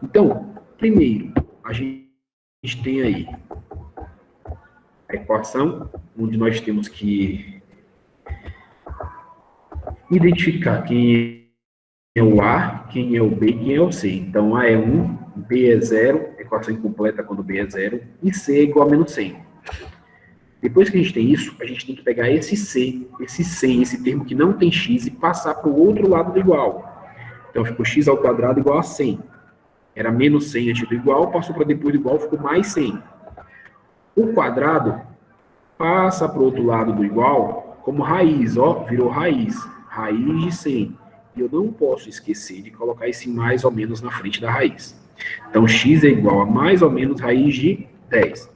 Então, primeiro, a gente tem aí a equação, onde nós temos que identificar quem é o A, quem é o B e quem é o C. Então, A é 1, B é 0, equação incompleta quando B é 0, e C é igual a menos 100. Depois que a gente tem isso, a gente tem que pegar esse C, esse 100, esse termo que não tem x, e passar para o outro lado do igual. Então, ficou x ao quadrado igual a 100. Era menos 100 antes do igual, passou para depois do igual, ficou mais 100. O quadrado passa para o outro lado do igual como raiz, ó, virou raiz de 100. E eu não posso esquecer de colocar esse mais ou menos na frente da raiz. Então, x é igual a mais ou menos raiz de 10.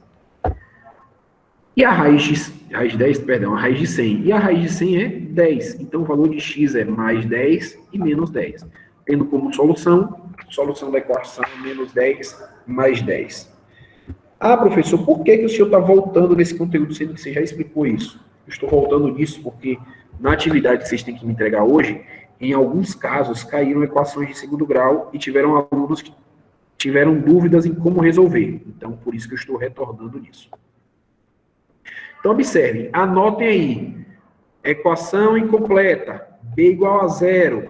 E a raiz de 10, perdão, a raiz de 100. E a raiz de 100 é 10. Então, o valor de x é mais 10 e menos 10. Tendo como solução da equação menos 10 mais 10. Ah, professor, por que o senhor está voltando nesse conteúdo, sendo que você já explicou isso? Eu estou voltando nisso porque na atividade que vocês têm que me entregar hoje, em alguns casos, caíram equações de segundo grau e tiveram alunos que tiveram dúvidas em como resolver. Então, por isso que eu estou retornando nisso. Então, observem, anotem aí. Equação incompleta, B igual a 0.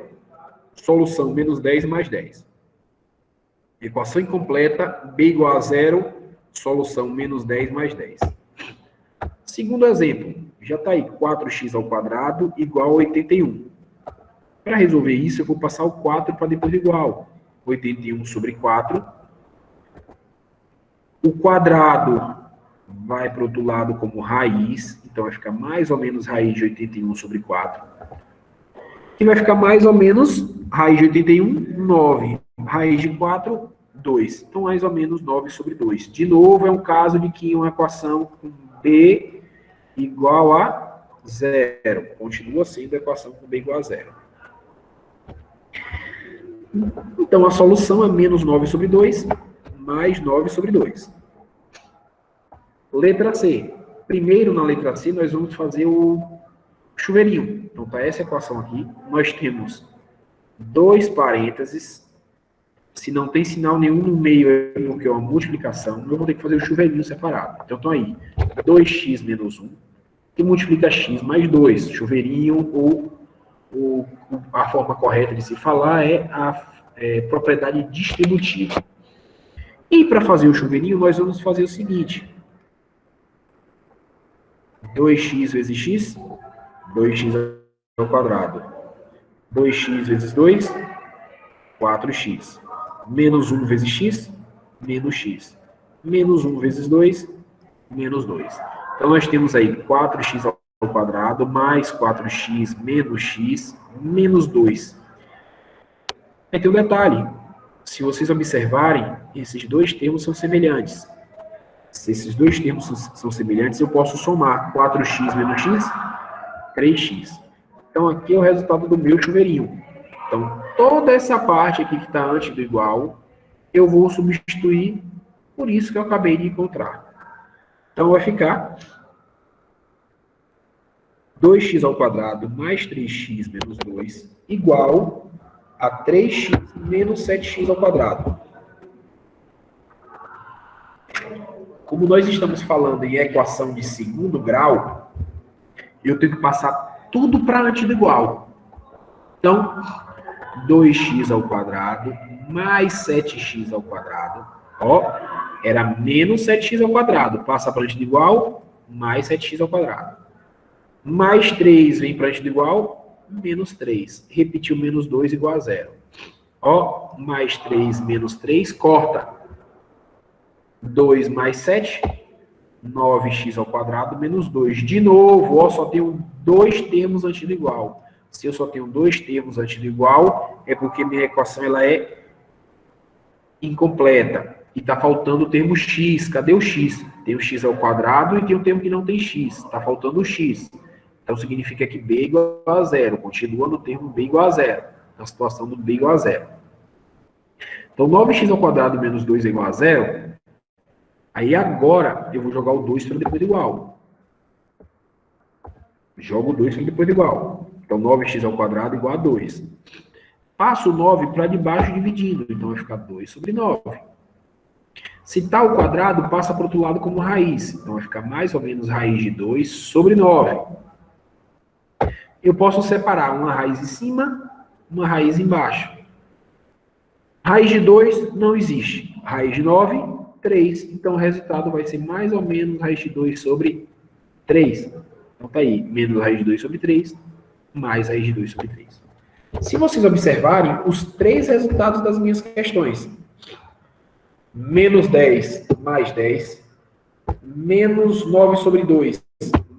Solução, menos 10 mais 10. Equação incompleta, B igual a 0. Solução, menos 10 mais 10. Segundo exemplo, já está aí, 4x ao quadrado igual a 81. Para resolver isso, eu vou passar o 4 para depois do igual. 81 sobre 4. O quadrado vai para o outro lado como raiz, então vai ficar mais ou menos raiz de 81 sobre 4. E vai ficar mais ou menos raiz de 81, 9. Raiz de 4, 2. Então, mais ou menos 9 sobre 2. De novo, é um caso de que uma equação com B igual a 0. Continua sendo a equação com B igual a 0. Então, a solução é menos 9 sobre 2, mais 9 sobre 2. Letra C. Primeiro, na letra C, nós vamos fazer o chuveirinho. Então, para essa equação aqui, nós temos 2 parênteses. Se não tem sinal nenhum no meio, é porque é uma multiplicação, eu vou ter que fazer o chuveirinho separado. Então, estão aí 2x menos 1, que multiplica x mais 2. Chuveirinho, ou a forma correta de se falar é a propriedade distributiva. E para fazer o chuveirinho, nós vamos fazer o seguinte. 2x vezes x, 2x ao quadrado. 2x vezes 2, 4x. Menos 1 vezes x, menos x. Menos 1 vezes 2, menos 2. Então, nós temos aí 4x ao quadrado, mais 4x, menos x, menos 2. Aí tem um detalhe. Se vocês observarem, esses dois termos são semelhantes. Se esses dois termos são semelhantes, eu posso somar 4x menos x, 3x. Então, aqui é o resultado do meu chuveirinho. Então, toda essa parte aqui que está antes do igual, eu vou substituir por isso que eu acabei de encontrar. Então, vai ficar 2x ao quadrado mais 3x menos 2 igual a 3x menos 7x ao quadrado. Como nós estamos falando em equação de segundo grau, eu tenho que passar tudo para antes do igual. Então, 2x ao quadrado mais 7x ao quadrado, ó, era menos 7x ao quadrado, passa para antes do igual, mais 7x ao quadrado. Mais 3 vem para antes do igual, menos 3. Repetiu menos 2 igual a 0. Ó, mais 3 menos 3, corta. 2 mais 7, 9x ao quadrado menos 2. De novo, ó, só tenho 2 termos antes do igual. Se eu só tenho 2 termos antes do igual, é porque minha equação ela é incompleta. E está faltando o termo x. Cadê o x? Tem o x ao quadrado e tem um termo que não tem x. Está faltando o x. Então, significa que b igual a 0. Continua no termo b igual a 0. Na situação do b igual a 0. Então, 9x ao quadrado menos 2 é igual a 0. Aí, agora, eu vou jogar o 2 para depois do igual. Jogo o 2 para depois do igual. Então, 9x ao quadrado igual a 2. Passo o 9 para debaixo dividindo, então vai ficar 2 sobre 9. Se está ao quadrado, passa para o outro lado como raiz, então vai ficar mais ou menos raiz de 2 sobre 9. Eu posso separar uma raiz em cima, uma raiz embaixo. Raiz de 2 não existe. Raiz de 9, 3. Então o resultado vai ser mais ou menos raiz de 2 sobre 3. Então tá aí, menos raiz de 2 sobre 3, mais raiz de 2 sobre 3. Se vocês observarem, os três resultados das minhas questões, menos 10 mais 10, menos 9 sobre 2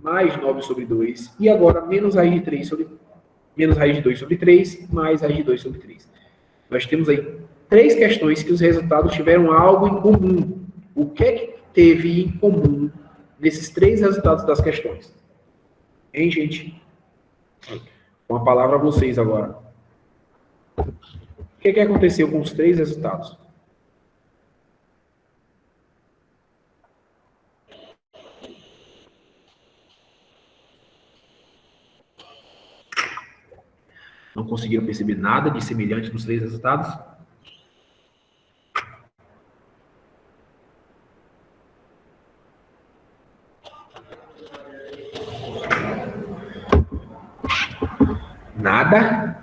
mais 9 sobre 2, e agora menos raiz de 3 sobre menos raiz de 2 sobre 3, mais raiz de 2 sobre 3. Nós temos aí três questões que os resultados tiveram algo em comum. O que é que teve em comum nesses três resultados das questões? Hein, gente? Com a palavra a vocês agora. O que é que aconteceu com os três resultados? Não conseguiram perceber nada de semelhante nos três resultados? Nada?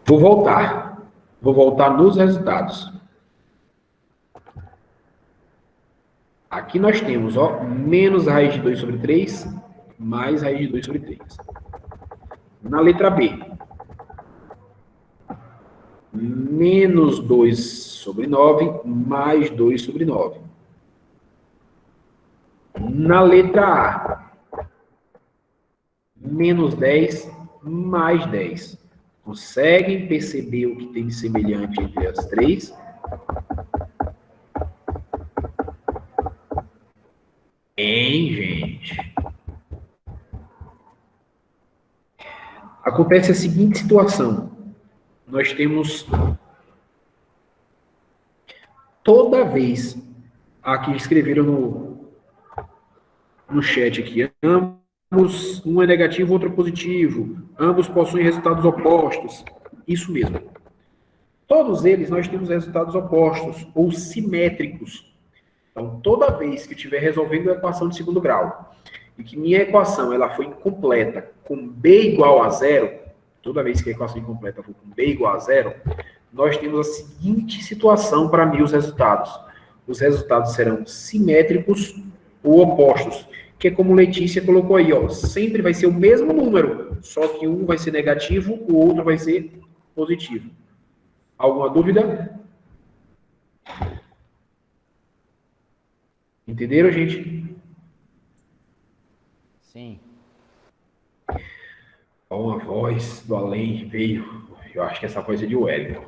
Vou voltar. Vou voltar nos resultados. Aqui nós temos, ó, menos raiz de 2 sobre 3, mais raiz de 2 sobre 3. Na letra B, menos 2 sobre 9, mais 2 sobre 9. Na letra A, menos 10, mais 10. Conseguem perceber o que tem de semelhante entre as três? Hein, gente? Acontece a seguinte situação. Nós temos toda vez, aqui escreveram no chat aqui, ambos, um é negativo, outro é positivo, ambos possuem resultados opostos. Isso mesmo. Todos eles nós temos resultados opostos, ou simétricos. Então, toda vez que eu estiver resolvendo a equação de segundo grau, e que minha equação ela foi incompleta com b igual a zero, toda vez que a equação incompleta for com b igual a zero, nós temos a seguinte situação para medir os resultados. Os resultados serão simétricos ou opostos, que é como Letícia colocou aí, ó, sempre vai ser o mesmo número, só que um vai ser negativo, o outro vai ser positivo. Alguma dúvida? Entenderam, gente? Sim. Uma voz do além veio. Eu acho que essa voz é de Wellington.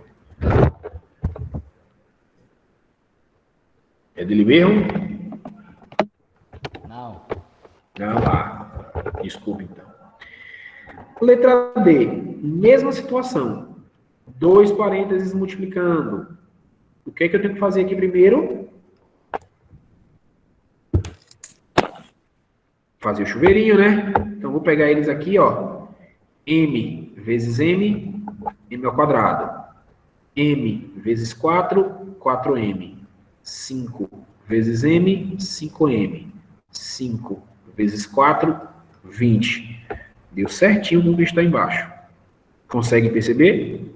É dele mesmo? Não. Não, lá. Desculpa, então. Letra D. Mesma situação. 2 parênteses multiplicando. O que é que eu tenho que fazer aqui primeiro? Fazer o chuveirinho, né? Então, vou pegar eles aqui, ó. M vezes M, M ao quadrado. M vezes 4, 4M. 5 vezes M, 5M. 5 vezes 4, 20. Deu certinho com o que está embaixo. Consegue perceber?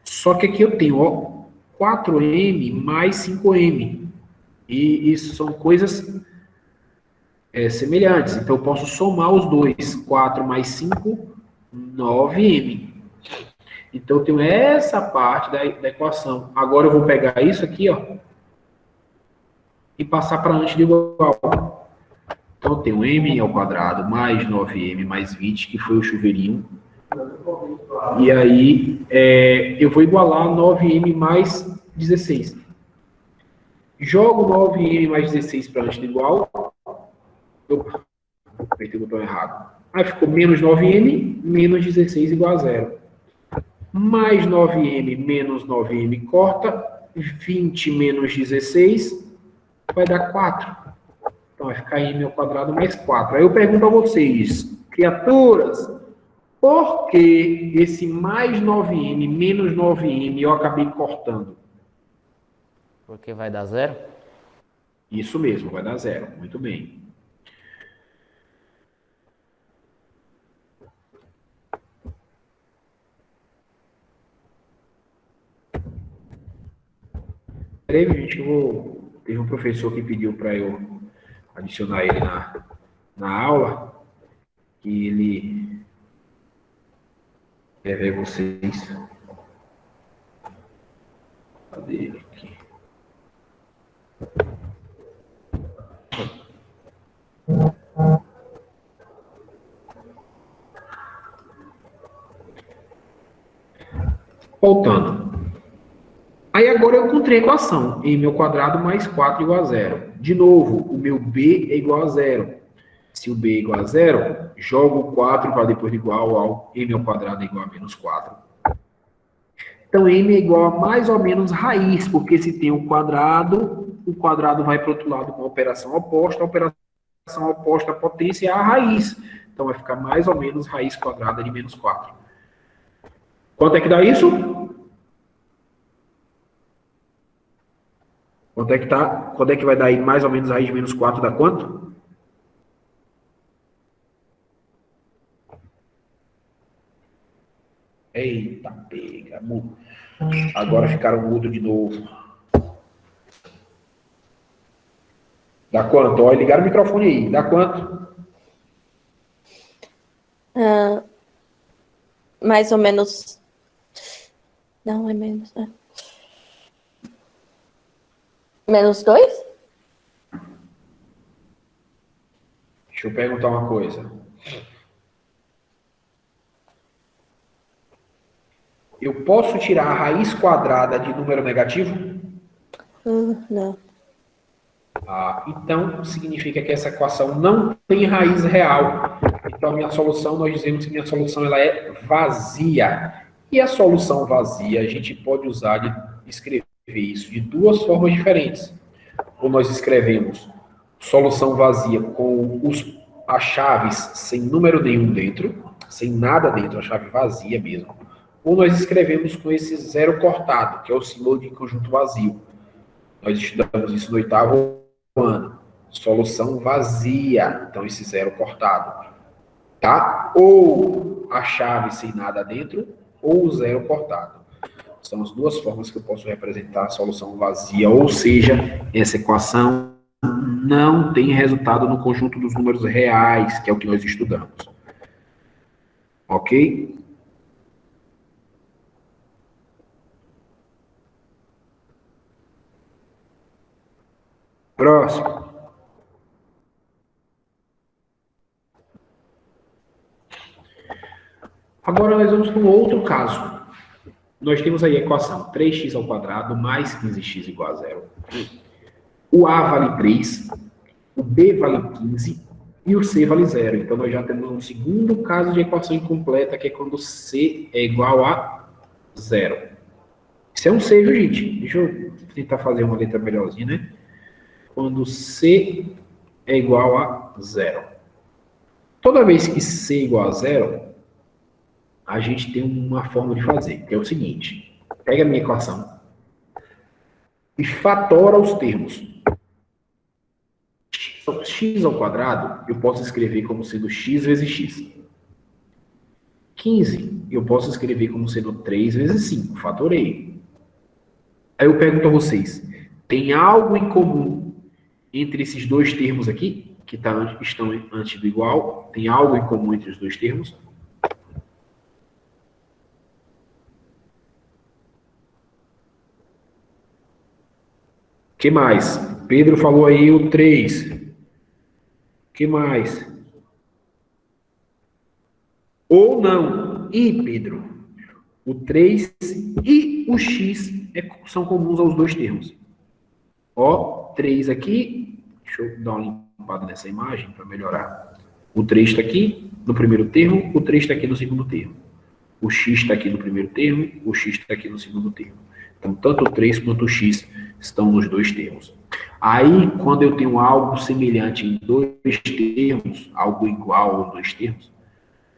Só que aqui eu tenho, ó, 4M mais 5M. E isso são coisas semelhantes. Então, eu posso somar os dois. 4 mais 5, 9M. Então, eu tenho essa parte da equação. Agora, eu vou pegar isso aqui, ó, e passar para antes de igual. Então, eu tenho M ao quadrado mais 9M mais 20, que foi o chuveirinho. E aí, eu vou igualar 9M mais 16. Jogo 9M mais 16 para antes de igual. Opa, apertei o botão errado. Aí ficou menos 9M, menos 16 igual a zero. Mais 9M menos 9M corta. 20 menos 16 vai dar 4. Então, vai ficar m ao quadrado mais 4. Aí eu pergunto a vocês, criaturas, por que esse mais 9m menos 9m eu acabei cortando? Porque vai dar zero? Isso mesmo, vai dar zero. Muito bem. Peraí, gente, teve um professor que pediu para eu adicionar ele na aula, que ele quer ver vocês. Cadê ele aqui? Voltando. Aí agora eu encontrei a equação. M ao quadrado mais 4 igual a zero. De novo, o meu B é igual a zero. Se o B é igual a zero, jogo o 4 para depois de igual ao M ao quadrado é igual a menos 4. Então, M é igual a mais ou menos raiz, porque se tem o quadrado vai para o outro lado com a operação oposta à potência é a raiz. Então, vai ficar mais ou menos raiz quadrada de menos 4. Quanto é que dá isso? Quanto é que vai dar aí mais ou menos raiz de menos 4 dá quanto? Eita, pega. Agora ficaram mudo de novo. Dá quanto? Olha, ligaram o microfone aí. Dá quanto? Mais ou menos. Não, é menos, né? Menos 2? Deixa eu perguntar uma coisa. Eu posso tirar a raiz quadrada de número negativo? Não. Então, significa que essa equação não tem raiz real. Então, a minha solução, nós dizemos que minha solução ela é vazia. E a solução vazia, a gente pode usar de escrever isso de duas formas diferentes. Ou nós escrevemos solução vazia com as chaves sem número nenhum dentro, sem nada dentro, a chave vazia mesmo. Ou nós escrevemos com esse zero cortado, que é o símbolo de conjunto vazio. Nós estudamos isso no 8º ano. Solução vazia, então esse zero cortado. Tá? Ou a chave sem nada dentro, ou o zero cortado. São as duas formas que eu posso representar a solução vazia, ou seja, essa equação não tem resultado no conjunto dos números reais, que é o que nós estudamos. Ok? Próximo. Agora nós vamos para um outro caso. Nós temos aí a equação 3x ao quadrado mais 15x igual a zero. O A vale 3, o B vale 15 e o C vale 0. Então, nós já temos um segundo caso de equação incompleta, que é quando C é igual a 0. Isso é um C, viu, gente? Deixa eu tentar fazer uma letra melhorzinha, né? Quando C é igual a 0. Toda vez que C é igual a 0, a gente tem uma forma de fazer, que é o seguinte. Pega a minha equação e fatora os termos. X ao quadrado, eu posso escrever como sendo x vezes x. 15, eu posso escrever como sendo 3 vezes 5, fatorei. Aí eu pergunto a vocês, tem algo em comum entre esses dois termos aqui, que estão antes do igual? Tem algo em comum entre os dois termos? O que mais? Pedro falou aí o 3. O que mais? Ou não. E, Pedro, o 3 e o x são comuns aos dois termos. Ó, 3 aqui. Deixa eu dar uma limpada nessa imagem para melhorar. O 3 está aqui no primeiro termo, o 3 está aqui no segundo termo. O x está aqui no primeiro termo, o x está aqui no segundo termo. Então, tanto o 3 quanto o x estão nos dois termos. Aí, quando eu tenho algo semelhante em dois termos, algo igual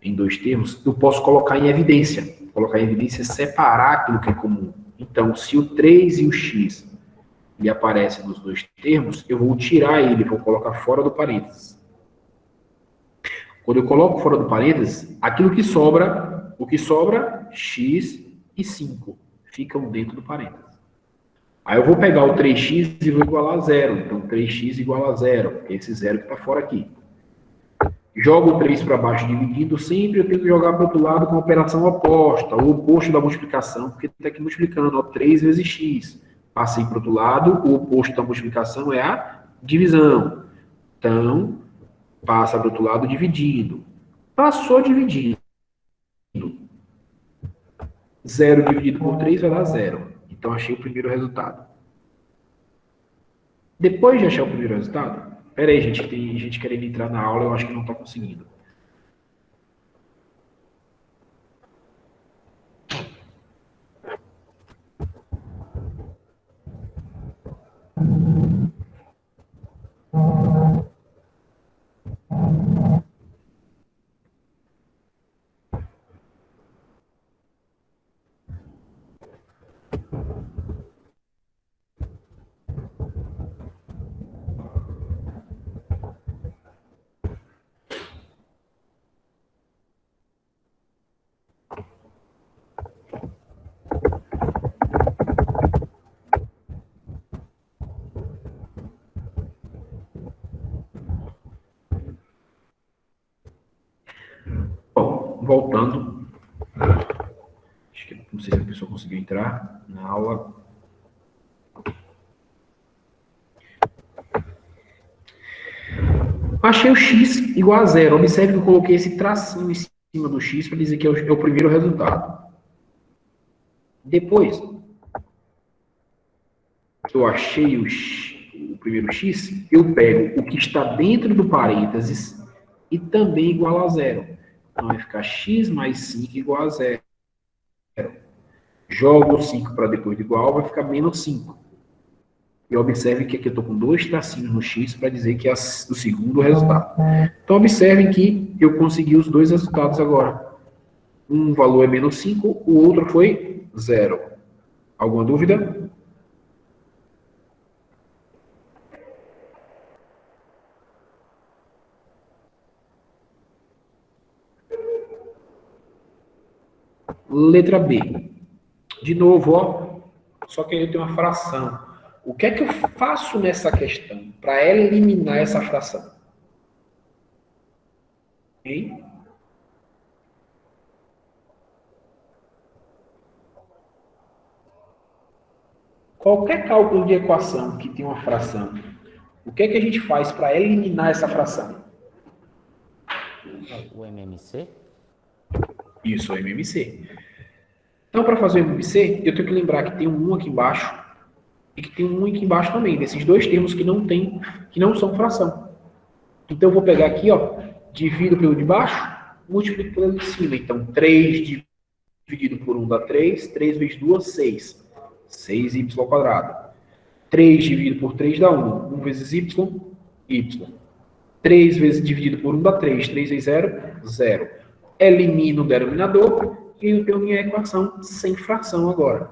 em dois termos, eu posso colocar em evidência. Colocar em evidência é separar aquilo que é comum. Então, se o 3 e o x ele aparece nos dois termos, eu vou tirar ele, vou colocar fora do parênteses. Quando eu coloco fora do parênteses, aquilo que sobra, o que sobra, x e 5, ficam dentro do parênteses. Aí eu vou pegar o 3x e vou igualar a zero. Então, 3x igual a zero, esse zero que está fora aqui. Jogo o 3 para baixo dividindo, sempre eu tenho que jogar para o outro lado com a operação oposta, o oposto da multiplicação, porque está aqui multiplicando, ó, 3 vezes x. Passei para o outro lado, o oposto da multiplicação é a divisão. Então, passa para o outro lado dividindo. Passou dividindo. 0 dividido por 3 vai dar 0. Então, achei o primeiro resultado. Depois de achar o primeiro resultado, pera aí, gente, tem gente querendo entrar na aula, eu acho que não está conseguindo. Bom, voltando. Acho que não sei se a pessoa conseguiu entrar na aula. Achei o x igual a zero. Observe que eu coloquei esse tracinho em cima do x para dizer que é o primeiro resultado. Depois que eu achei o primeiro x, eu pego o que está dentro do parênteses e também igual a zero. Então vai ficar x mais 5 igual a zero. Jogo o 5 para depois de igual, vai ficar menos 5. E observe que aqui eu estou com dois tracinhos no x para dizer que é o segundo resultado. Então, observem que eu consegui os dois resultados agora. Um valor é menos 5, o outro foi 0. Alguma dúvida? Letra B. De novo, ó. Só que aí eu tenho uma fração. O que é que eu faço nessa questão para eliminar essa fração? Hein? Qualquer cálculo de equação que tem uma fração, o que é que a gente faz para eliminar essa fração? O MMC? Isso, o MMC. Então, para fazer o MMC, eu tenho que lembrar que tem um 1 aqui embaixo e que tem um 1 aqui embaixo também, desses dois termos que não são fração. Então, eu vou pegar aqui, ó, divido pelo de baixo, multiplico pelo de cima. Então, 3 dividido por 1 dá 3, 3 vezes 2, 6. 6y². 3 dividido por 3 dá 1. 1 vezes y, y. 3 vezes dividido por 1 dá 3. 3 vezes 0, 0. Elimino o denominador e eu tenho minha equação sem fração agora.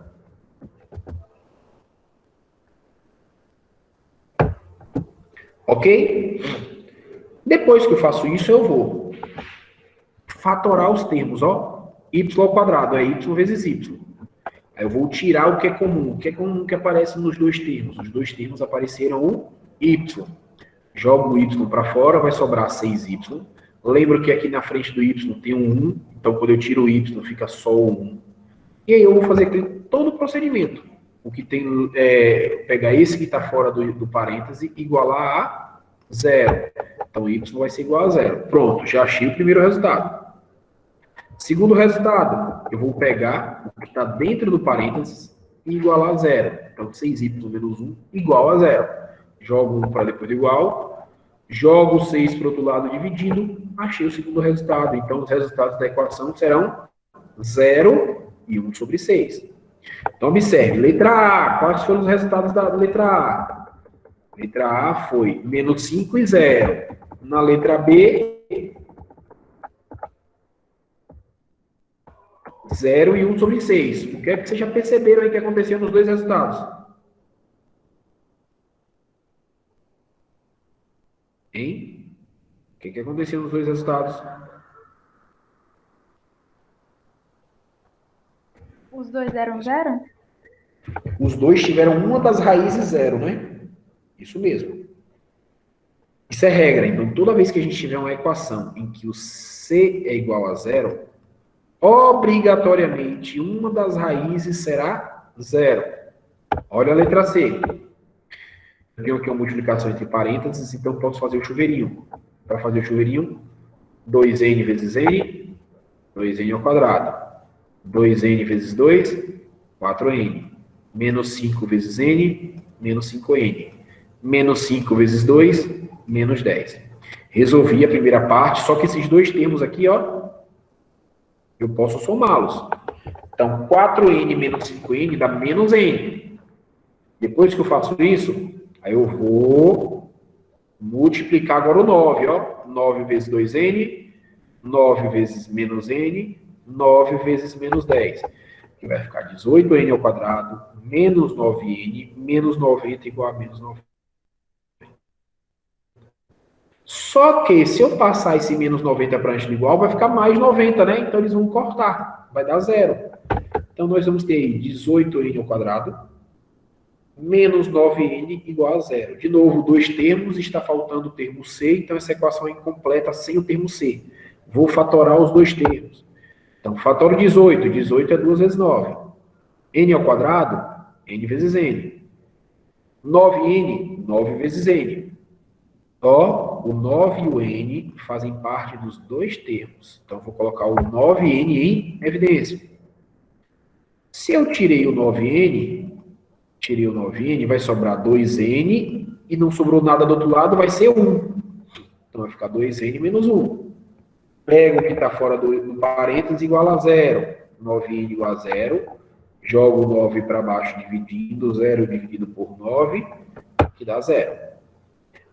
Ok? Depois que eu faço isso, eu vou fatorar os termos, ó. Y² é y vezes y. Aí eu vou tirar o que é comum. O que é comum que aparece nos dois termos? Os dois termos apareceram o y. Jogo o y para fora, vai sobrar 6y. Lembro que aqui na frente do y tem um 1, então quando eu tiro o y fica só o 1. E aí eu vou fazer todo o procedimento. O que tem pegar esse que está fora do parêntese e igualar a 0. Então y vai ser igual a 0. Pronto, já achei o primeiro resultado. Segundo resultado, eu vou pegar o que está dentro do parênteses e igualar a 0. Então 6y menos 1 igual a 0. Jogo 1 para depois de igual. Jogo 6 para o outro lado dividindo, achei o segundo resultado. Então, os resultados da equação serão 0 e 1 sobre 6. Então, observe. Letra A. Quais foram os resultados da letra A? Letra A foi menos 5 e 0. Na letra B, 0 e 1 sobre 6. O que é que vocês já perceberam aí que aconteceu nos dois resultados? Hein? O que aconteceu nos dois resultados? Os dois eram zero? Os dois tiveram uma das raízes 0, né? Isso mesmo. Isso é regra. Então, toda vez que a gente tiver uma equação em que o C é igual a 0, obrigatoriamente uma das raízes será 0. Olha a letra C. Eu tenho aqui uma multiplicação entre parênteses, então eu posso fazer o chuveirinho. Para fazer o chuveirinho, 2n vezes n, 2n ao quadrado. 2n vezes 2, 4n. Menos 5 vezes n, menos 5n. Menos 5 vezes 2, menos 10. Resolvi a primeira parte, só que esses dois termos aqui, ó, eu posso somá-los. Então, 4n menos 5n dá menos n. Depois que eu faço isso, aí eu vou multiplicar agora o 9, ó. 9 vezes 2n, 9 vezes menos n, 9 vezes menos 10. Que vai ficar 18n ao quadrado, menos 9n, menos 90 igual a menos 90. Só que se eu passar esse menos 90 para antes do igual, vai ficar mais 90, né? Então eles vão cortar, vai dar 0. Então nós vamos ter aí 18n ao quadrado, menos 9n igual a 0. De novo, dois termos, está faltando o termo C, então essa equação é incompleta sem o termo C. Vou fatorar os dois termos. Então, fatoro 18. 18 é 2 vezes 9. N ao quadrado, n vezes n. 9n, 9 vezes n. Ó, o 9 e o n fazem parte dos dois termos. Então, vou colocar o 9n em evidência. Se eu tirei o 9n, vai sobrar 2n, e não sobrou nada do outro lado, vai ser 1. Então, vai ficar 2n menos 1. Pego o que está fora do parênteses igual a 0. 9n igual a 0. Jogo o 9 para baixo dividindo. 0 dividido por 9, que dá 0.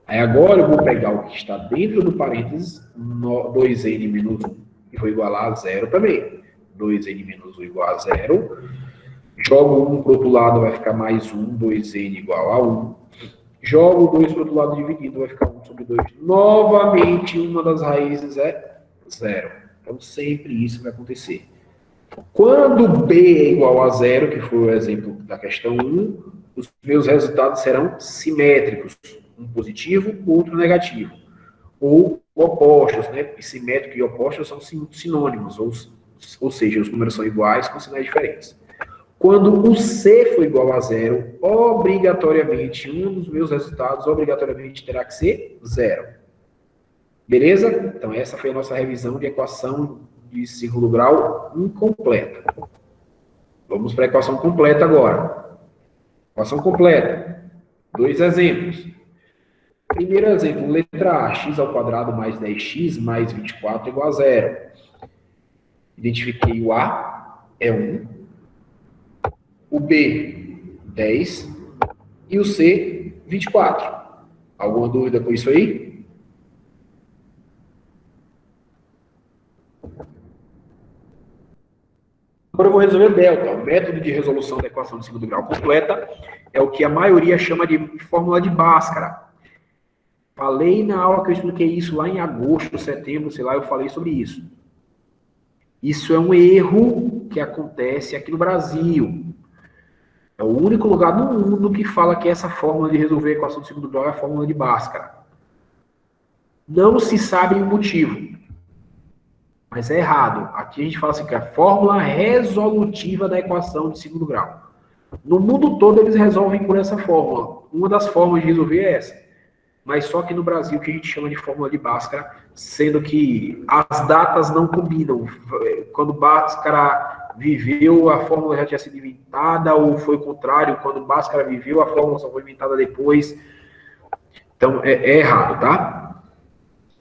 Aí agora eu vou pegar o que está dentro do parênteses, 2n menos 1, que foi igual a 0 também. 2n menos 1 igual a 0. Jogo 1 para o outro lado, vai ficar mais 1. 2n igual a 1. Jogo 2 para o outro lado dividido, vai ficar 1 sobre 2. Novamente, uma das raízes é 0. Então, sempre isso vai acontecer. Quando B é igual a 0, que foi o exemplo da questão 1, os meus resultados serão simétricos. Um positivo, outro negativo. Ou opostos, né? Simétrico e opostos são sinônimos, ou seja, os números são iguais com sinais diferentes. Quando o C for igual a 0, obrigatoriamente, um dos meus resultados, obrigatoriamente, terá que ser 0. Beleza? Então, essa foi a nossa revisão de equação de segundo grau incompleta. Vamos para a equação completa agora. Equação completa. Dois exemplos. Primeiro exemplo, letra A, x ao quadrado mais 10x mais 24 igual a 0. Identifiquei o A, é 1. O B, 10. E o C, 24. Alguma dúvida com isso aí? Agora eu vou resolver o delta. O método de resolução da equação de segundo grau completa é o que a maioria chama de fórmula de Bhaskara. Falei na aula que eu expliquei isso lá em agosto, setembro, sei lá, eu falei sobre isso. Isso é um erro que acontece aqui no Brasil. É o único lugar no mundo que fala que essa fórmula de resolver a equação de segundo grau é a fórmula de Bhaskara. Não se sabe o motivo. Mas é errado. Aqui a gente fala assim que é a fórmula resolutiva da equação de segundo grau. No mundo todo eles resolvem por essa fórmula. Uma das formas de resolver é essa. Mas só que no Brasil que a gente chama de fórmula de Bhaskara, sendo que as datas não combinam. Quando Bhaskara viveu, a fórmula já tinha sido inventada, ou foi o contrário, quando Bhaskara viveu, a fórmula só foi inventada depois. Então, é errado, tá?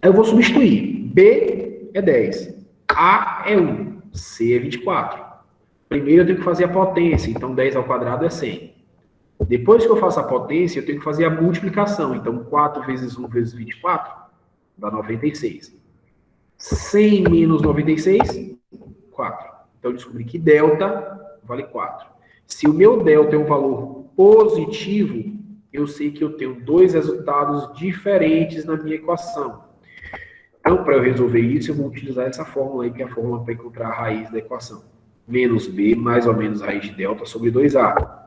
Eu vou substituir. B é 10. A é 1. C é 24. Primeiro eu tenho que fazer a potência, então 10 ao quadrado é 100. Depois que eu faço a potência, eu tenho que fazer a multiplicação. Então, 4 vezes 1 vezes 24 dá 96. 100 menos 96, 4. Então, eu descobri que delta vale 4. Se o meu delta é um valor positivo, eu sei que eu tenho dois resultados diferentes na minha equação. Então, para eu resolver isso, eu vou utilizar essa fórmula aí, que é a fórmula para encontrar a raiz da equação. Menos b mais ou menos raiz de delta sobre 2a.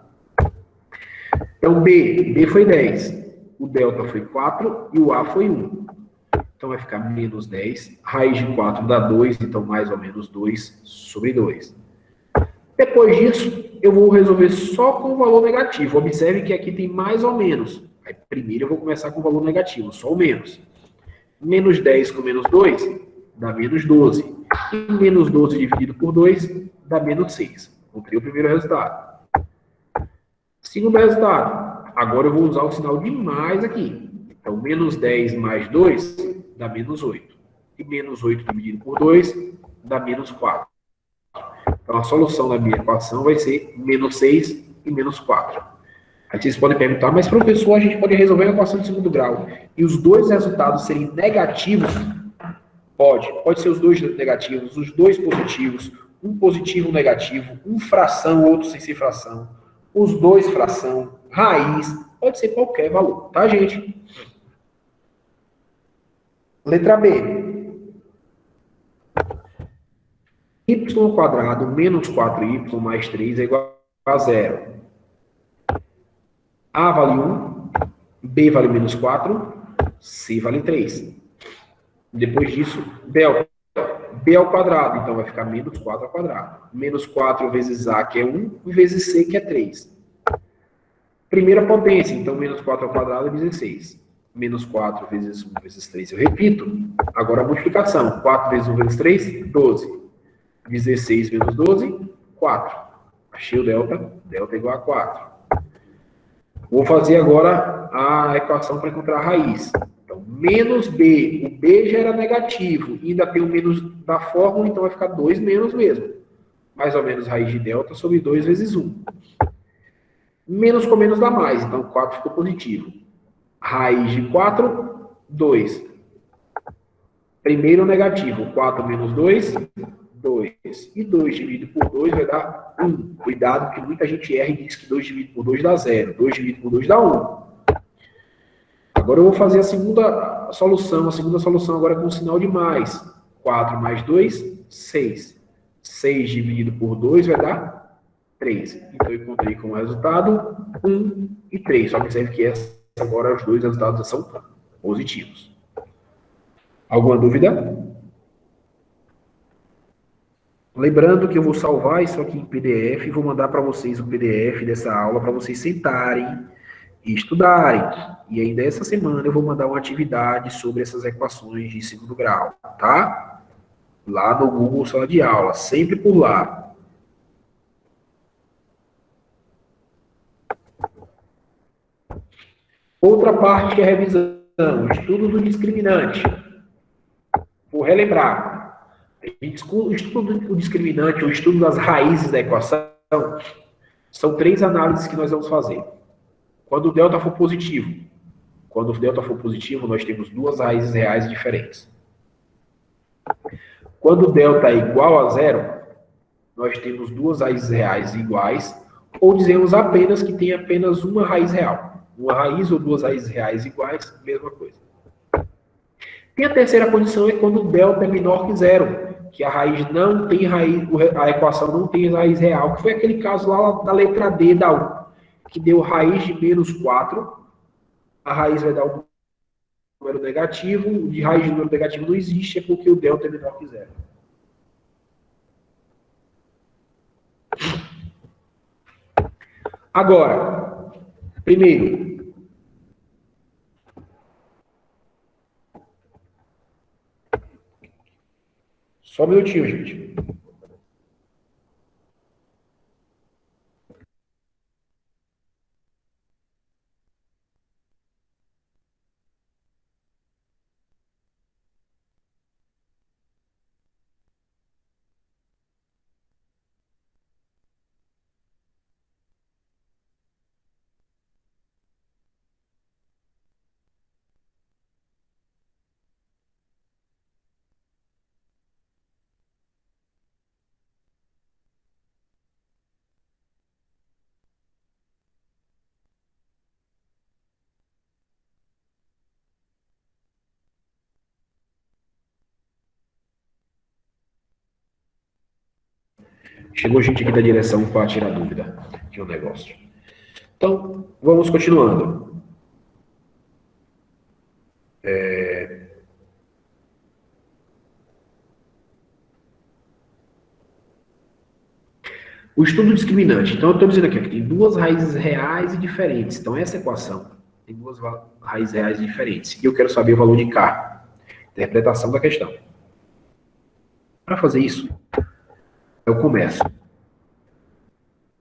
Então, B foi 10. O delta foi 4 e o A foi 1. Então, vai ficar menos 10. Raiz de 4 dá 2, então mais ou menos 2 sobre 2. Depois disso, eu vou resolver só com o valor negativo. Observe que aqui tem mais ou menos. Aí, primeiro eu vou começar com o valor negativo, só o menos. Menos 10 com menos 2 dá menos 12. E menos 12 dividido por 2 dá menos 6. Encontrei o primeiro resultado. Segundo resultado, agora eu vou usar o sinal de mais aqui. Então, menos 10 mais 2 dá menos 8. E menos 8 dividido por 2 dá menos 4. Então, a solução da minha equação vai ser menos 6 e menos 4. Aí vocês podem perguntar, mas professor, a gente pode resolver a equação de segundo grau e os dois resultados serem negativos? Pode ser os dois negativos, os dois positivos, um positivo, um negativo, um fração, outro sem ser fração, os dois fração, raiz, pode ser qualquer valor, tá, gente? Letra B. Y² menos 4y mais 3 é igual a 0. A vale 1, B vale menos 4, C vale 3. Depois disso, delta. B ao quadrado, então vai ficar menos 4 ao quadrado. Menos 4 vezes A, que é 1, vezes C, que é 3. Primeira potência, então menos 4 ao quadrado é 16. Menos 4 vezes 1 vezes 3, eu repito. Agora a multiplicação. 4 vezes 1 vezes 3, 12. 16 menos 12, 4. Achei o delta. Delta é igual a 4. Vou fazer agora a equação para encontrar a raiz. Então, menos B. O B já era negativo. E ainda tem o menos da fórmula, então vai ficar 2 menos mesmo. Mais ou menos raiz de delta sobre 2 vezes 1. Menos com menos dá mais, então 4 ficou positivo. Raiz de 4, 2. Primeiro negativo, 4 menos 2, 2. E 2 dividido por 2 vai dar 1. Cuidado que muita gente erra e diz que 2 dividido por 2 dá 0. 2 dividido por 2 dá 1. Agora eu vou fazer a segunda solução agora com o sinal de mais. 4 mais 2, 6. 6 dividido por 2 vai dar 3. Então eu encontrei como resultado 1 e 3. Só observe que agora os dois resultados são positivos. Alguma dúvida? Lembrando que eu vou salvar isso aqui em PDF e vou mandar para vocês o PDF dessa aula para vocês sentarem e estudarem. E ainda essa semana eu vou mandar uma atividade sobre essas equações de segundo grau, tá? Lá no Google Sala de Aula, sempre por lá. Outra parte que é a revisão, estudo do discriminante. Vou relembrar. O estudo do discriminante, o estudo das raízes da equação, são 3 análises que nós vamos fazer. Quando o delta for positivo. Quando o delta for positivo, nós temos duas raízes reais diferentes. Quando o delta é igual a 0, nós temos duas raízes reais iguais, ou dizemos apenas que tem apenas uma raiz real. Uma raiz ou duas raízes reais iguais, mesma coisa. E a terceira condição é quando o delta é menor que 0, que a raiz não tem raiz, a equação não tem raiz real, que foi aquele caso lá da letra D da 1, que deu raiz de menos 4, a raiz vai dar um número negativo, de raiz de número negativo não existe, é porque o delta é menor que 0. Agora, primeiro, só um minutinho, gente. Chegou gente aqui da direção para tirar dúvida de um negócio. Então, vamos continuando. O estudo discriminante. Então, eu estou dizendo aqui que tem duas raízes reais e diferentes. Então, essa equação tem duas raízes reais diferentes. E eu quero saber o valor de K. Interpretação da questão. Para fazer isso, eu começo.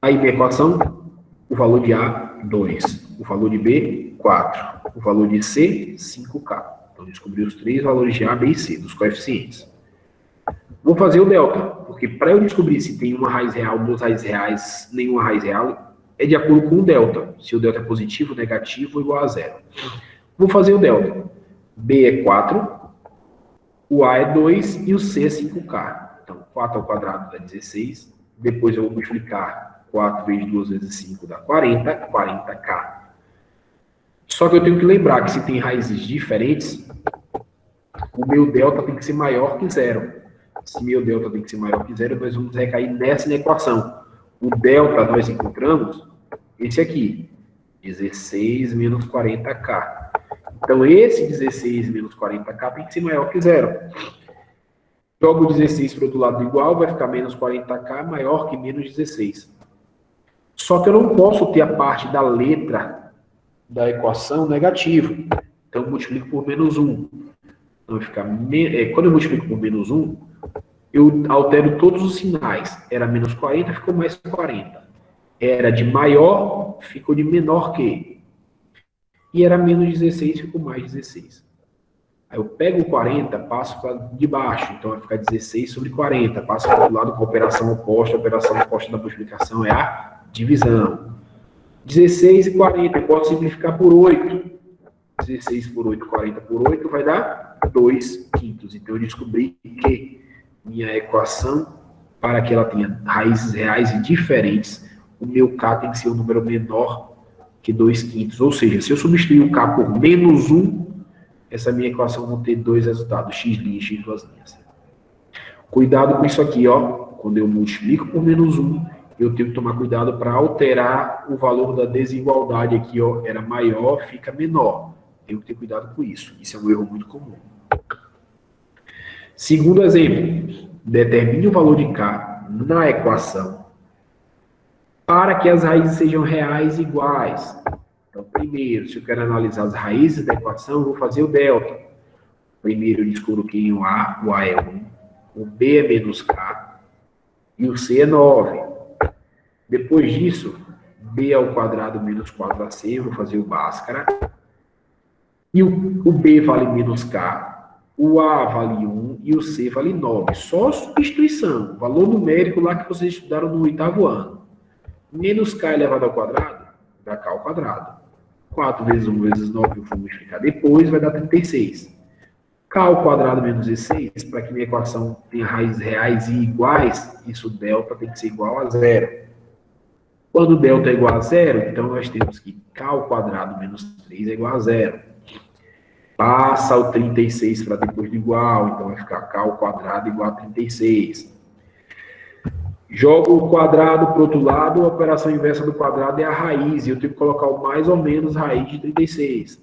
Aí, minha equação, o valor de A, 2. O valor de B, 4. O valor de C, 5K. Então, descobri os três valores de A, B e C, dos coeficientes. Vou fazer o delta, porque para eu descobrir se tem uma raiz real, duas raízes reais, nenhuma raiz real, é de acordo com o delta. Se o delta é positivo, negativo ou igual a zero. Vou fazer o delta. B é 4, o A é 2 e o C é 5K. Então, 4 ao quadrado dá 16. Depois eu vou multiplicar 4 vezes 2 vezes 5 dá 40, 40K. Só que eu tenho que lembrar que se tem raízes diferentes, o meu delta tem que ser maior que zero. Se meu delta tem que ser maior que zero, nós vamos recair nessa equação. O delta nós encontramos esse aqui, 16 menos 40K. Então, esse 16 menos 40K tem que ser maior que zero. Jogo 16 para o outro lado igual, vai ficar menos 40K maior que menos 16. Só que eu não posso ter a parte da letra da equação negativo. Então, eu multiplico por menos 1. Então, vai ficar quando eu multiplico por menos 1, eu altero todos os sinais. Era menos 40, ficou mais 40. Era de maior, ficou de menor que. E era menos 16, ficou mais 16. Aí eu pego o 40, passo para de baixo. Então vai ficar 16 sobre 40. Passo para o outro lado com a operação oposta. A operação oposta da multiplicação é a divisão. 16 e 40, eu posso simplificar por 8. 16 por 8, 40 por 8, vai dar 2 quintos. Então eu descobri que minha equação, para que ela tenha raízes reais e diferentes, o meu K tem que ser um número menor que 2 quintos. Ou seja, se eu substituir o K por menos 1, essa minha equação vai ter dois resultados, x' e x duas linhas. Cuidado com isso aqui, ó. Quando eu multiplico por menos 1, eu tenho que tomar cuidado para alterar o valor da desigualdade aqui, ó. Era maior, fica menor. Tenho que ter cuidado com isso. Isso é um erro muito comum. Segundo exemplo, determine o valor de K na equação para que as raízes sejam reais iguais. Então, primeiro, se eu quero analisar as raízes da equação, eu vou fazer o delta. Primeiro, eu descubro que o A é 1, o B é menos K e o C é 9. Depois disso, B ao quadrado menos 4AC, eu vou fazer o Bhaskara. E o B vale menos K, o A vale 1 e o C vale 9. Só substituição, valor numérico lá que vocês estudaram no 8º ano. Menos K elevado ao quadrado, dá K ao quadrado. 4 vezes 1 vezes 9, eu vou multiplicar depois, vai dar 36. K ao quadrado menos 16, para que minha equação tenha raízes reais e iguais, isso delta tem que ser igual a zero. Quando delta é igual a zero, então nós temos que K ao quadrado menos 3 é igual a zero. Passa o 36 para depois do igual, então vai ficar K ao quadrado igual a 36. Jogo o quadrado para o outro lado, a operação inversa do quadrado é a raiz, e eu tenho que colocar o mais ou menos raiz de 36.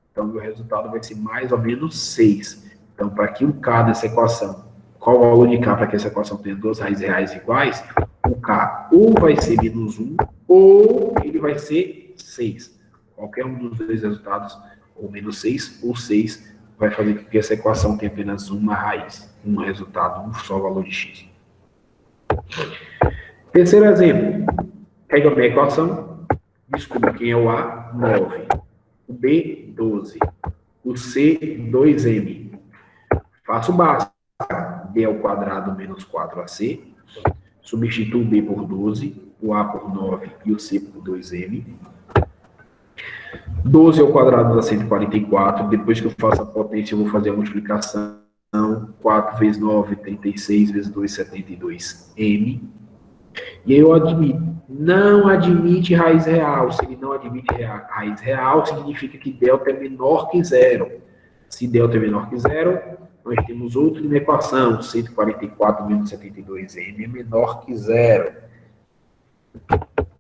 Então, meu resultado vai ser mais ou menos 6. Então, para que o K dessa equação, qual o valor de K para que essa equação tenha duas raízes reais iguais? O K ou vai ser menos 1, ou ele vai ser 6. Qualquer um dos dois resultados, ou menos 6 ou 6, vai fazer com que essa equação tenha apenas uma raiz, um resultado, um só valor de x. Terceiro exemplo. Pega a minha equação, descubra quem é o A, 9. O B, 12. O C, 2m. Faço o básico. B ao quadrado menos 4ac. Substituo o B por 12, o A por 9 e o C por 2m. 12 ao quadrado dá 144. Depois que eu faço a potência, eu vou fazer a multiplicação. 4 vezes 9, 36 vezes 2, 72m. E aí eu admito. Não admite raiz real. Se ele não admite raiz real, significa que delta é menor que zero. Se delta é menor que zero, nós temos outra inequação, 144 menos 72m é menor que zero.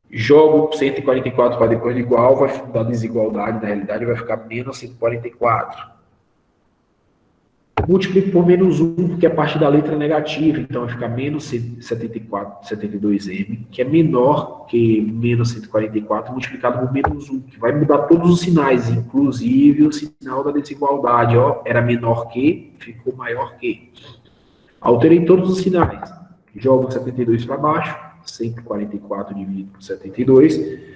Jogo 144 para depois de igual, vai dar desigualdade, na realidade vai ficar menos 144. Multiplico por menos 1, porque é a parte da letra negativa, então vai ficar menos 72m, que é menor que menos 144, multiplicado por menos 1, que vai mudar todos os sinais, inclusive o sinal da desigualdade, ó, era menor que, ficou maior que. Alterei todos os sinais, jogo 72 para baixo, 144 dividido por 72,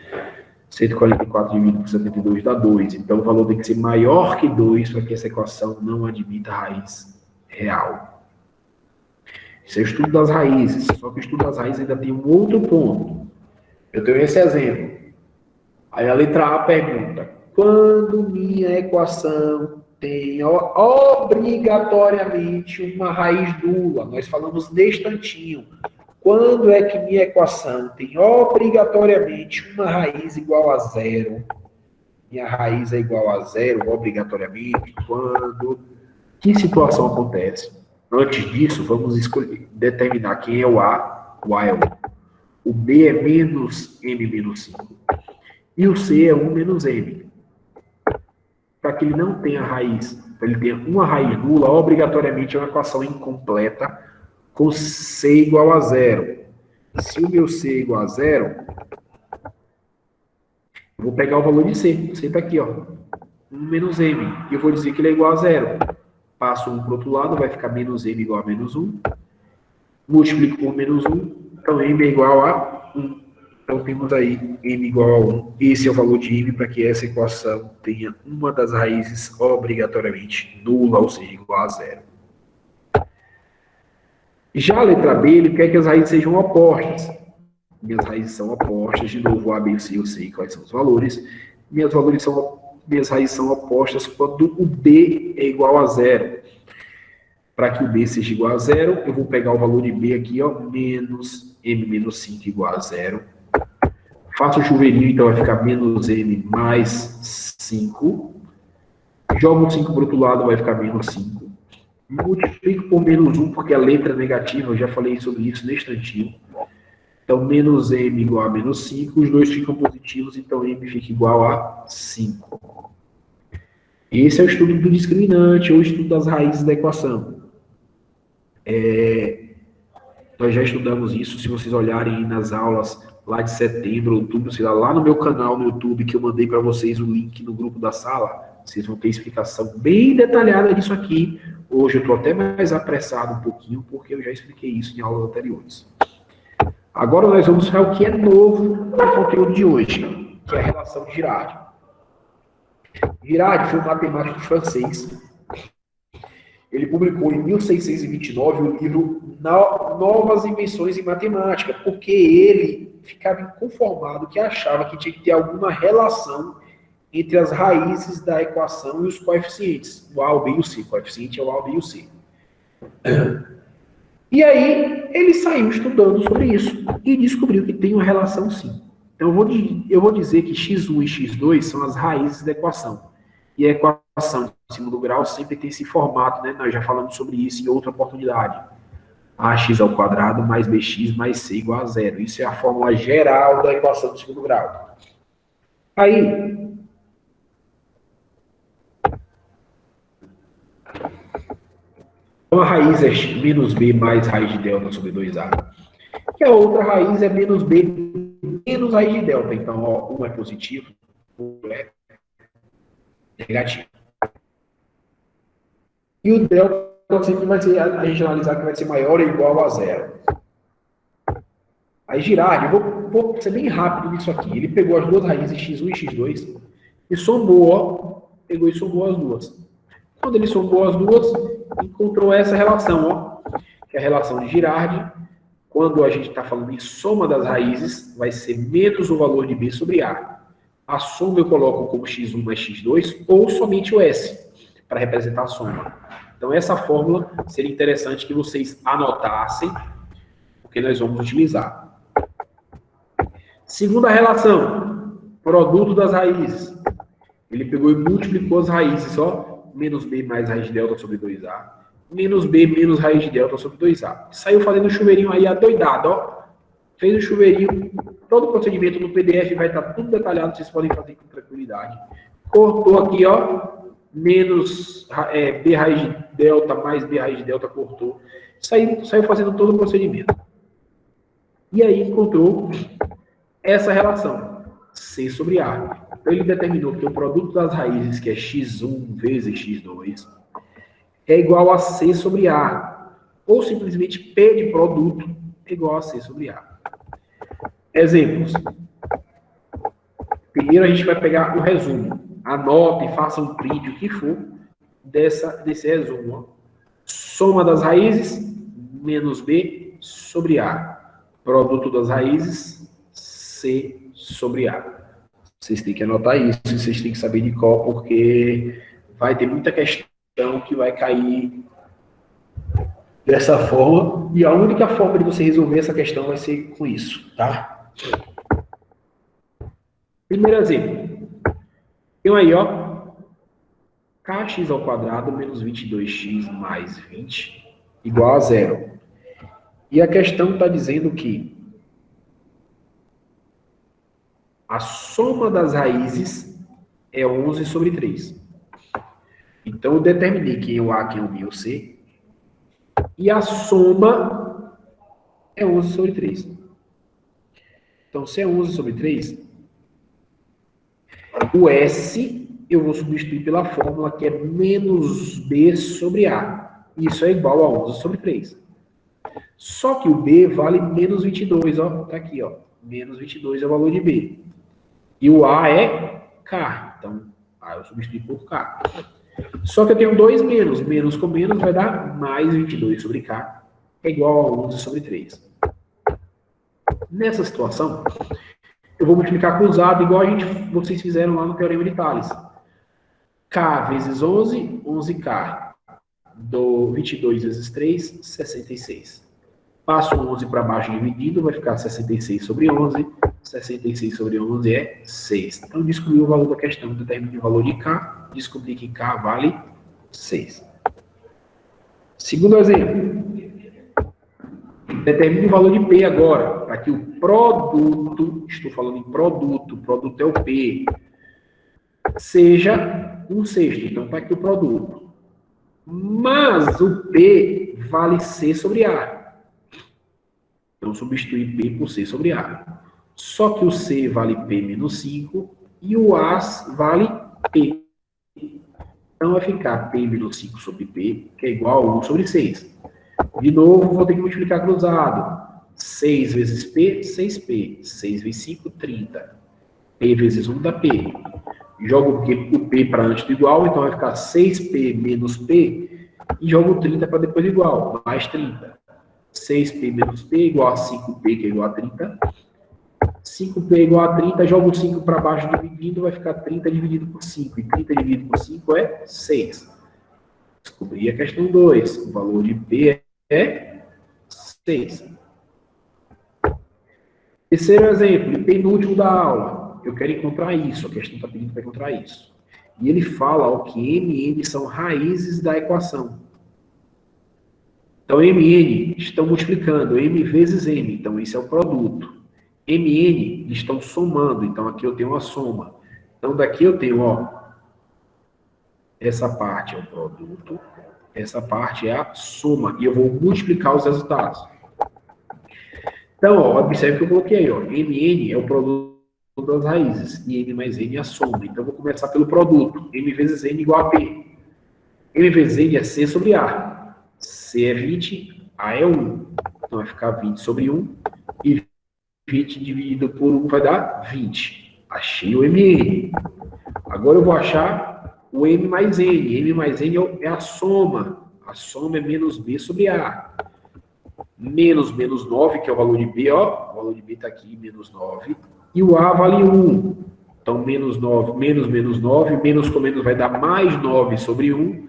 144 dividido por 72 dá 2. Então, o valor tem que ser maior que 2 para que essa equação não admita raiz real. Isso é o estudo das raízes. Só que o estudo das raízes ainda tem um outro ponto. Eu tenho esse exemplo. Aí a letra A pergunta: quando minha equação tem obrigatoriamente uma raiz nula? Nós falamos neste instantinho. Quando é que minha equação tem obrigatoriamente uma raiz igual a zero? Minha raiz é igual a zero, obrigatoriamente, quando... Que situação acontece? Antes disso, vamos determinar quem é o A. O A é 1. O B é menos M menos 5. E o C é 1 menos M. Para que ele não tenha raiz, para ele ter uma raiz nula, obrigatoriamente é uma equação incompleta, com C igual a zero. Se o meu C é igual a zero, eu vou pegar o valor de C. C está aqui, ó. 1 menos M. E eu vou dizer que ele é igual a zero. Passo 1 para o outro lado, vai ficar menos M igual a menos 1. Multiplico por menos 1. Então, M é igual a 1. Então, temos aí M igual a 1. Esse é o valor de M para que essa equação tenha uma das raízes obrigatoriamente nula, ou seja, igual a zero. Já a letra B, ele quer que as raízes sejam opostas. Minhas raízes são opostas. De novo, o A, B e o C, eu sei quais são os valores. Minhas raízes são opostas quando o B é igual a zero. Para que o B seja igual a zero, eu vou pegar o valor de B aqui, ó, menos M menos 5 igual a zero. Faço o chuveirinho, então vai ficar menos M mais 5. Jogo o 5 para o outro lado, vai ficar menos 5. Multiplico por menos 1, porque a letra é negativa, eu já falei sobre isso neste instantinho. Então, menos M igual a menos 5, os dois ficam positivos, então M fica igual a 5. Esse é o estudo do discriminante, ou o estudo das raízes da equação. Nós já estudamos isso, se vocês olharem nas aulas lá de setembro, outubro, sei lá no meu canal no YouTube, que eu mandei para vocês o link no grupo da sala, vocês vão ter explicação bem detalhada disso aqui. Hoje eu estou até mais apressado um pouquinho, porque eu já expliquei isso em aulas anteriores. Agora nós vamos para o que é novo no conteúdo de hoje, que é a relação de Girardi. Girardi foi um matemático francês. Ele publicou em 1629 o livro Novas Invenções em Matemática, porque ele ficava inconformado, que achava que tinha que ter alguma relação entre as raízes da equação e os coeficientes, o A, o B e o C. O coeficiente é o A, o B e o C. E aí, ele saiu estudando sobre isso e descobriu que tem uma relação sim. Então, eu vou dizer que x1 e x2 são as raízes da equação. E a equação de segundo grau sempre tem esse formato, né? Nós já falamos sobre isso em outra oportunidade. Ax ao quadrado mais bx mais c igual a zero. Isso é a fórmula geral da equação de segundo grau. Aí, uma raiz é menos b mais raiz de delta sobre 2a. E a outra raiz é menos b menos raiz de delta. Então, ó, um é positivo, o outro é negativo. E o delta sempre vai ser, a gente analisar que vai ser maior ou igual a zero. Aí Girardi, vou ser bem rápido nisso aqui. Ele pegou as duas raízes x1 e x2 e somou, ó, pegou e somou as duas. Quando ele somou as duas, encontrou essa relação, ó, que é a relação de Girardi. Quando a gente está falando em soma das raízes, vai ser menos o valor de b sobre a. A soma eu coloco como x1 mais x2 ou somente o s, para representar a soma. Então, essa fórmula seria interessante que vocês anotassem, porque nós vamos utilizar. Segunda relação, produto das raízes. Ele pegou e multiplicou as raízes, ó, menos b mais raiz de delta sobre 2a, menos B menos raiz de delta sobre 2A. Saiu fazendo o chuveirinho aí adoidado, ó. Fez o chuveirinho, todo o procedimento no PDF vai estar tudo detalhado, vocês podem fazer com tranquilidade. Cortou aqui, ó, menos B raiz de delta mais B raiz de delta, cortou. Saiu fazendo todo o procedimento. E aí encontrou essa relação, C sobre A. Então ele determinou que o produto das raízes, que é x1 vezes x2, é igual a C sobre A. Ou simplesmente P de produto é igual a C sobre A. Exemplos. Primeiro a gente vai pegar o resumo. Anote, faça um print, o que for, desse resumo. Ó. Soma das raízes, menos B sobre A. Produto das raízes, C sobre A. Vocês têm que anotar isso, vocês têm que saber de qual, porque vai ter muita questão que vai cair dessa forma, e a única forma de você resolver essa questão vai ser com isso, tá? Primeiro exemplo. Tem aí, ó, kx ao quadrado menos 22x mais 20 igual a zero. E a questão está dizendo que a soma das raízes é 11 sobre 3. Então, eu determinei quem é o A, quem é o B e o C. E a soma é 11 sobre 3. Então, se é 11 sobre 3, o S eu vou substituir pela fórmula que é menos B sobre A. Isso é igual a 11 sobre 3. Só que o B vale menos 22, ó. Tá aqui, ó. Menos 22 é o valor de B. E o A é K. Então, A eu substituo por K. Só que eu tenho dois menos. Menos com menos vai dar mais 22 sobre K. É igual a 11 sobre 3. Nessa situação, eu vou multiplicar cruzado, igual vocês fizeram lá no Teorema de Tales. K vezes 11, 11K. Do 22 vezes 3, 66. Passo o 11 para baixo dividido, vai ficar 66 sobre 11. 66 sobre 11 é 6. Então, descobri o valor da questão. Determine o valor de K. Descobri que K vale 6. Segundo exemplo. Determine o valor de P agora. Para que o produto, estou falando em produto, produto é o P, seja 1/6. Então, está aqui o produto. Mas o P vale C sobre A. Então, substitui P por C sobre A. Só que o C vale P menos 5 e o A vale P. Então, vai ficar P menos 5 sobre P, que é igual a 1 sobre 6. De novo, vou ter que multiplicar cruzado. 6 vezes P, 6P. 6 vezes 5, 30. P vezes 1 dá P. Jogo o P para antes do igual, então vai ficar 6P menos P, e jogo 30 para depois do igual, mais 30. 6P menos P igual a 5P, que é igual a 30. 5P igual a 30, jogo 5 para baixo dividindo, vai ficar 30 dividido por 5. E 30 dividido por 5 é 6. Descobri a questão 2. O valor de P é 6. Terceiro exemplo, e penúltimo da aula. Eu quero encontrar isso, a questão está pedindo para encontrar isso. E ele fala ó, que MN são raízes da equação. Então, MN estão multiplicando, M vezes M, então isso é o produto. MN estão somando, então aqui eu tenho uma soma. Então, daqui eu tenho, ó, essa parte é o produto, essa parte é a soma, e eu vou multiplicar os resultados. Então, ó, observe que eu coloquei aí, ó, MN é o produto das raízes, e M mais N é a soma. Então, eu vou começar pelo produto. M vezes N igual a P. M vezes N é C sobre A. C é 20, A é 1. Então, vai ficar 20 sobre 1. E 20 dividido por 1 vai dar 20. Achei o MN. Agora, eu vou achar o M mais N. M mais N é a soma. A soma é menos B sobre A. Menos 9, que é o valor de B, ó. O valor de B está aqui, menos 9. E o A vale 1. Então, menos 9, menos 9, menos com menos vai dar mais 9 sobre 1.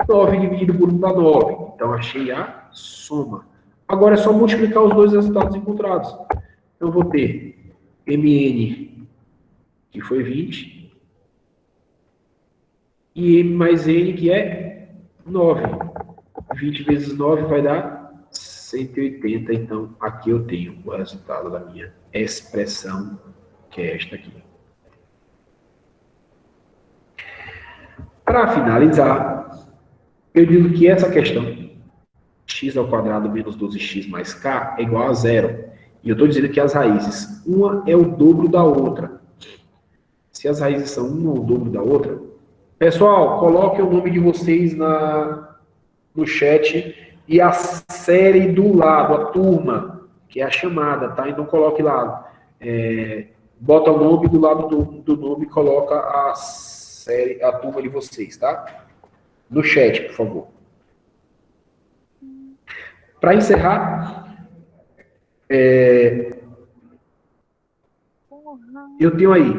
9 dividido por 1 dá 9. Então, achei a soma. Agora é só multiplicar os dois resultados encontrados. Então, eu vou ter MN, que foi 20, e M mais N, que é 9. 20 vezes 9 vai dar 180. Então, aqui eu tenho o resultado da minha expressão, que é esta aqui. Para finalizar, eu digo que essa questão, x ao quadrado menos 12x mais k é igual a zero. E eu estou dizendo que as raízes, uma é o dobro da outra. Se as raízes são uma o dobro da outra... Pessoal, coloquem o nome de vocês no chat e a série do lado, a turma, que é a chamada, tá? Então coloque lá, bota o nome do lado do nome e coloca a série, a turma de vocês, tá? No chat, por favor. Para encerrar, eu tenho aí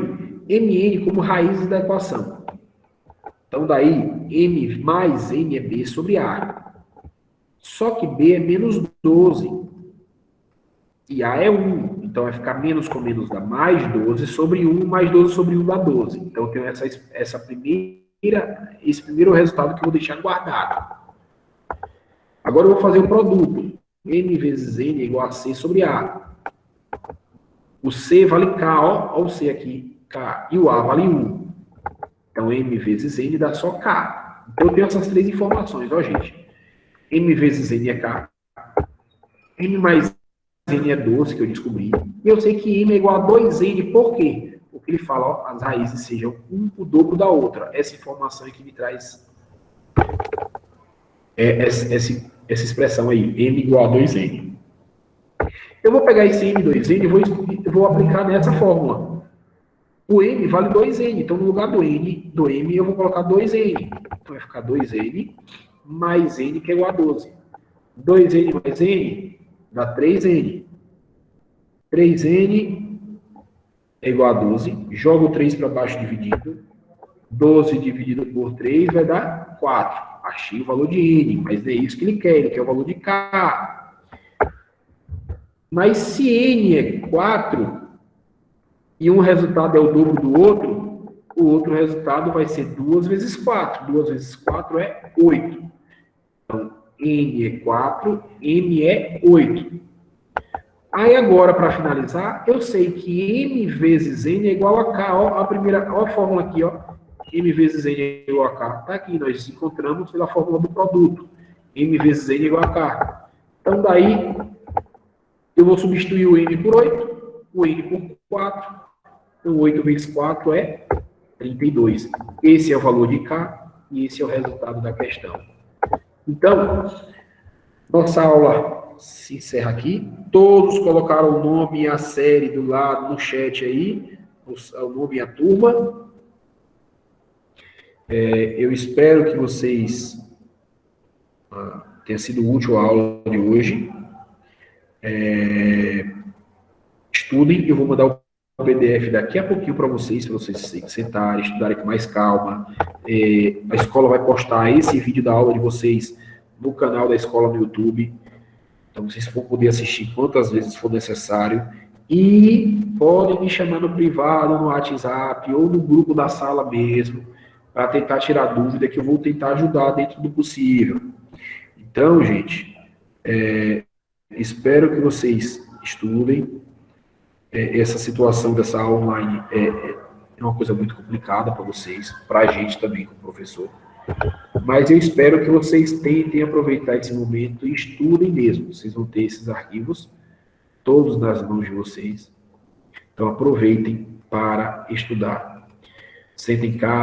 mn como raízes da equação. Então, daí, m mais n é b sobre a. Só que b é menos 12. E a é 1. Então, vai ficar menos com menos dá mais 12 sobre 1, mais 12 sobre 1 dá 12. Então, eu tenho esse primeiro resultado que eu vou deixar guardado. Agora, eu vou fazer o produto. m vezes n é igual a c sobre a. O c vale k, ó o c aqui, k. E o a vale 1. Então, m vezes n dá só k. Então, eu tenho essas três informações, ó, gente. M vezes n é k. M mais n é 12, que eu descobri. E eu sei que m é igual a 2n. Por quê? Porque ele fala, ó, as raízes sejam o dobro da outra. Essa informação é que me traz essa expressão aí, m igual a 2n. Eu vou pegar esse m 2n e vou aplicar nessa fórmula. O m vale 2n, então no lugar do m eu vou colocar 2n. Então vai ficar 2n mais n, que é igual a 12. 2n mais n dá 3n. 3n é igual a 12. Jogo 3 para baixo dividido. 12 dividido por 3 vai dar 4. Achei o valor de n, mas não é isso que ele quer o valor de k. Mas se n é 4... e um resultado é o dobro do outro, o outro resultado vai ser 2 vezes 4. 2 vezes 4 é 8. Então, n é 4, m é 8. Aí agora, para finalizar, eu sei que m vezes n é igual a k. Ó, a fórmula aqui, ó. M vezes n é igual a k. Está aqui, nós encontramos pela fórmula do produto. M vezes n é igual a k. Então, daí, eu vou substituir o m por 8, o n por 4. Então, 8 vezes 4 é 32. Esse é o valor de k e esse é o resultado da questão. Então, nossa aula se encerra aqui. Todos colocaram o nome e a série do lado no chat aí, o nome e a turma. Eu espero que vocês tenha sido útil a aula de hoje. Estudem, eu vou mandar o PDF daqui a pouquinho para vocês sentarem, estudarem com mais calma. A escola vai postar esse vídeo da aula de vocês no canal da escola no YouTube. Então, vocês vão poder assistir quantas vezes for necessário. E podem me chamar no privado, no WhatsApp ou no grupo da sala mesmo, para tentar tirar dúvida, que eu vou tentar ajudar dentro do possível. Então, gente, espero que vocês estudem. Essa situação dessa aula online é uma coisa muito complicada para vocês, para a gente também, como professor. Mas eu espero que vocês tentem aproveitar esse momento e estudem mesmo. Vocês vão ter esses arquivos todos nas mãos de vocês. Então, aproveitem para estudar. Sentem cá.